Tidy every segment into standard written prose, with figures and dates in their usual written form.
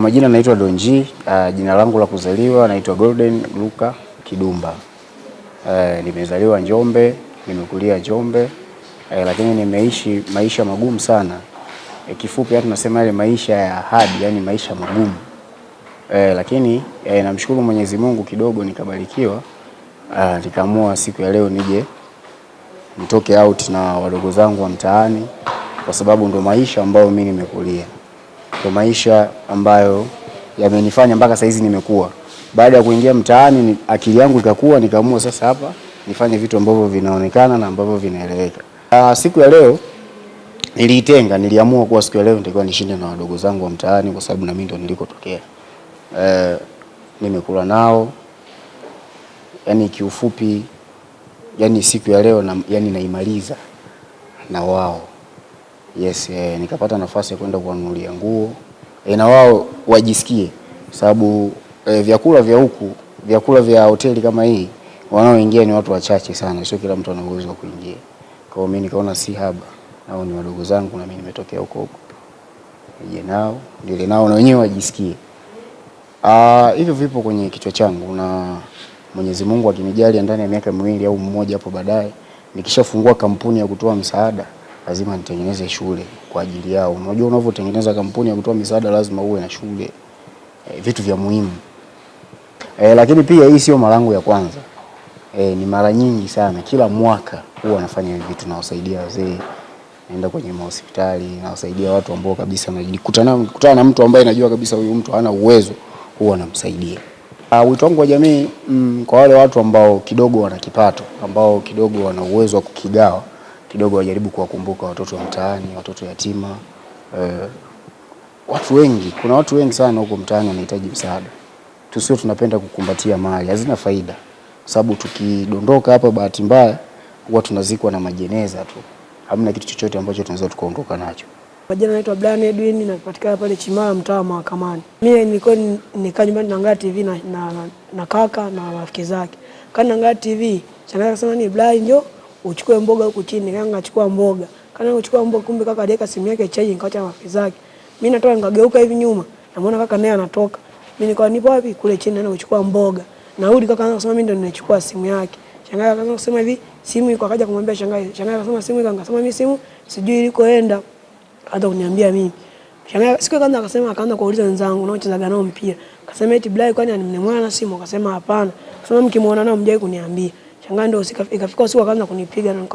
Majina naitwa Donji, jina langu la kuzaliwa naitwa Golden Luka Kidumba. Nimezaliwa Njombe, nimekulia Njombe, lakini nimeishi maisha magumu sana. Kifupi hata tunasema ile maisha ya hadi, yani maisha magumu. Lakini namshukuru Mwenyezi Mungu kidogo nikabarikiwa, nikaamua siku ya leo nije nitoke out na wadogo zangu wa mtaani kwa sababu ndo maisha ambayo mimi nimekulia. Kwa maisha ambayo yamenifanya mpaka saa hizi nimekuwa. Baada ya kuingia mtaani akili yangu ikakua, nikaamua sasa hapa nifanye vitu ambavyo vinaonekana na ambavyo vinaeleweka. Siku ya leo niliamua kuwa siku ya leo nitakuwa nishinde na wadogo zangu wa mtaani kwa sababu na mimi ndo nilikotokea. Nimekula nao. Yani kiufupi, yani siku ya leo naimaliza na wao. Yes, nikapata nafasi ya kwenda kuwanunulia nguo. Na wao wajisikie sababu vyakula vya huku, vyakula vya hoteli kama hii wanaoingia ni watu wachache sana, sio kila mtu ana uwezo wa kuingia. Kwa hiyo mimi nikaona si haba, nao ni wadogo zangu na mimi nimetokea huko huko. Nije nao, nile nao na wenyewe wajisikie. Hivyo vipo kwenye kichwa changu na Mwenyezi Mungu akinijalia ndani ya miaka miwili au mmoja hapo baadaye nikishafungua kampuni ya kutoa msaada, lazima nitengeneze shule kwa ajili yao. Unajua unavyotengeneza kampuni ya kutoa misaada lazima uwe na shule, vitu vya muhimu. Lakini pia hii sio mara yangu ya kwanza. Ni mara nyingi sana. Kila mwaka huwa nafanya hivi vitu, nawasaidia wazee, naenda kwenye hospitali, nawasaidia watu ambao kabisa nikutana na mtu ambaye najua kabisa huyu mtu hana uwezo, huwa namsaidia. Wito wangu kwa jamii, kwa wale watu ambao kidogo wana kipato, ambao kidogo wana uwezo wa kukigawa, kidogo wajaribu kuwakumbuka watoto wa mtaani, watoto yatima. Kuna watu wengi sana huko mtaani wanahitaji msaada. Tusio tunapenda kukumbatia mali, hazina faida. Sababu tukidondoka hapa bahati mbaya huwa tunazikwa na majeneza tu. Hamna kitu chochote ambacho tunaweza tukaondoka nacho. Majina naitwa Brian Edwin, napatikana pale Chimala, mtaa wa Mahakamani. Mimi nilikuwa nikaa nyumbani naangalia TV na kaka na rafiki zake. Kana naangalia TV, shangazi akasema ni Brian njoo uchukue mboga huko chini. Nikaanza nachukua mboga. Kana nachukua mboga kumbe kaka aliweka simu yake charge, nikaacha rafiki zake. Mimi natoka nikageuka hivi nyuma, namuona kaka naye anatoka. Mimi nikawa nipo wapi kule chini naenda kuchukua mboga. Narudi kaka anaanza kusema mimi ndo ninachukua simu yake. Shangazi akaanza kusema hivi simu iko, akaja kumwambia shangazi. Shangazi akasema simu iko, akasema mimi simu sijui ilikoenda. Hata kuniambia mimi. Shangazi siku kwanza akaanza kuuliza wenzangu unaocheza nao mpira. Akasema eti Blai kwani nimemwona na simu? Akasema hapana. Akasema mkimuona nao mjai kuniambia. Shangazi ndio ikafika usiku akaanza kunipiga na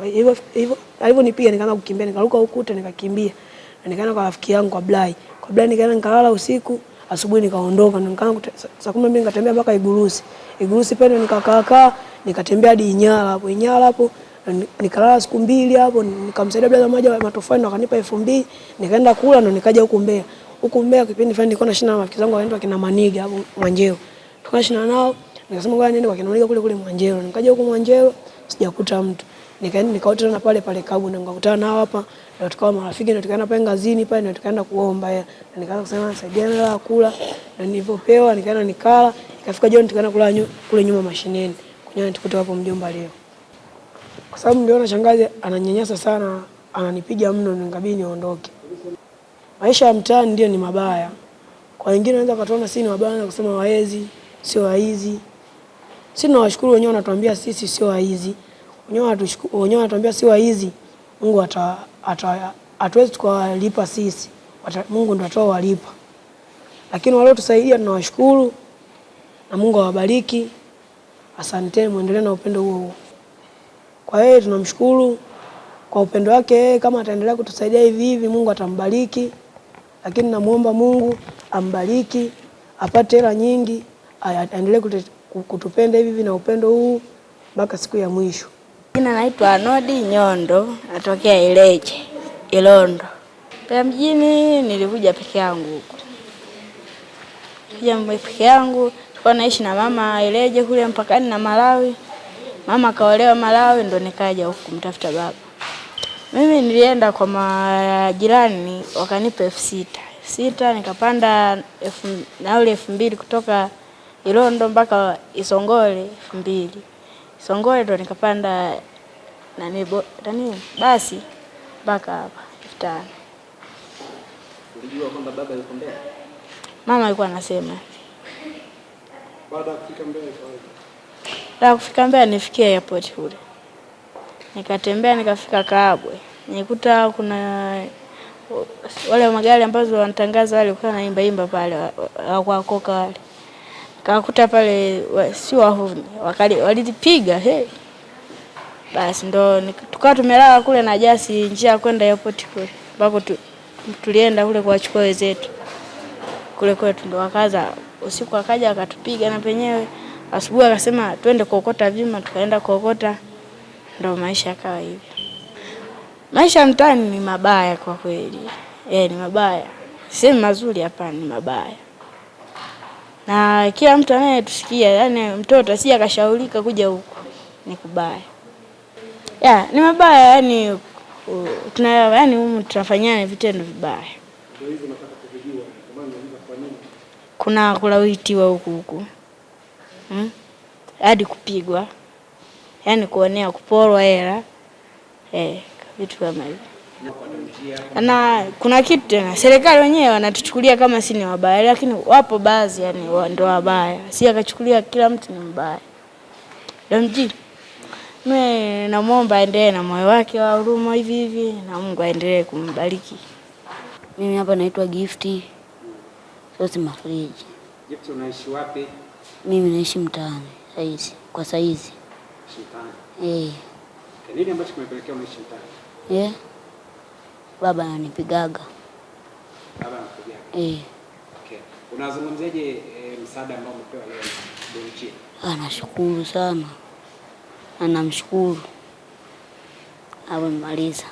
hivyo alivyonipiga nikaanza kukimbia, nikaruka ukuta nikakimbia. Na nikaenda kwa rafiki yangu kwa Blai. Kwa Blai nikaenda nikalala usiku, asubuhi nikaondoka na nikaanza saa 12 nikatembea mpaka Igurusi. Igurusi pale nikakaa nikatembea hadi Inyala hapo. Nikalala siku 2 hapo, nikamsaidia brother mmoja wa matofali na akanipa 2000, nikaenda kula na nikaja huko Mbeya. Huko Mbeya kipindi fulani nilikuwa nashina na rafiki zangu wanaitwa kina Maniga hapo Mwanjeo. Tukashina nao, nikasema ngoja niende kwa kina Maniga kule Mwanjeo. Nikaja huko Mwanjeo, sijakuta mtu. Nikaenda nikaota tena pale Kabu na nikakutana nao hapa, na tukawa marafiki na tukaenda pale ngazini pale na tukaenda kuomba hela. Na nikaanza kusema saidiana la kula, na nilipopewa nikaenda nikala, ikafika jioni tukaenda kula kule nyuma mashineni. Kunyana tukuta hapo mjomba leo. Kwa sababu niliona shangazi ananyanyasa sana, ananipiga mno, nikabidi niondoke. Maisha ya mtaani ndio ni mabaya. Kwa wengine wanaweza katuona sisi ni mabaya na kusema waezi, sio waizi. Sisi tunawashukuru wenyewe wanatuambia sisi sio waizi. Wenyewe wanatuambia sio waizi. Mungu hatuwezi tukawalipa sisi. Mungu ndiye atawalipa. Lakini wale tusaidia tunawashukuru na Mungu awabariki. Asante, muendelee na upendo huo. Kwa hiyo tunamshukuru kwa upendo wake, kama ataendelea kutusaidia hivi Mungu atambariki. Lakini namuomba Mungu ambariki, apate hela nyingi, aendelee kutupenda hivi na upendo huu mpaka siku ya mwisho. Jina naitwa Anodi Nyondo, natokea Ileje, Ilondo. Pia mjini nilikuja peke yangu huko. Kuja peke yangu, tulikuwa naishi na mama Ileje kule mpakani na Malawi. Mama kaolewa Malawi ndo nikaja huku kumtafuta baba. Mimi nilienda kwa majirani wakanipa 6,000 nikapanda nauli 2,000 kutoka Ilondo mpaka Isongole 2,000. Isongole ndo nikapanda basi mpaka hapa 5,000. Ulijua kwamba baba yuko Mbeya? Mama alikuwa anasema. Baada ya kufika Mbeya ikawaje? Baada ya kufika Mbeya nifikia airport kule. Nikatembea nikafika Kabwe. Nikuta kuna wale magari ambazo wanatangaza wale kwa naimba pale kwa koka wale. Kakuta pale si wahuni. Walipiga basi ndo tukawa tumelala kule na Jasi njia kwenda airport kule. Ambako tulienda kule kuwachukua wenzetu. Kule kwetu ndo wakaza usiku akaja akatupiga na penyewe. Asubuhi akasema twende kuokota vyuma, tukaenda kuokota. Ndo maisha yakawa hivi. Maisha mtaani ni mabaya kwa kweli. Ni mabaya. Si mazuri hapana, ni mabaya. Na kila mtu anayetusikia, yani mtoto asije akashaurika kuja huko, ni kubaya. Ni mabaya, yani tunafanyana vitendo vibaya. Ndio hivyo nataka kujua kama unaweza kwa nini? Kuna kulawitiwa huku. Hadi kupigwa. Yani kuonea, kuporwa hela. Vitu kama hivyo. Na kuna kitu tena, serikali wenyewe wanatuchukulia kama si ni wabaya, lakini wapo baadhi yani ndio wabaya. Si akachukulia kila mtu ni mbaya. Ndio mjini. Mimi namuomba aendelee na moyo wake wa huruma hivi na Mungu aendelee kumbariki. Mimi hapa naitwa Gifty Sosi Mafriji. Gifty, unaishi wapi? Mimi naishi mtaani saizi. Kwa saizi. Mtaani. Nini ambacho kimepelekea unaishi mtaani? Baba ananipigaga. Baba anakupigaga? Okay. Unazungumziaje msaada ambao umepewa leo Bonchie? Nashukuru sana. Na namshukuru. Amemaliza.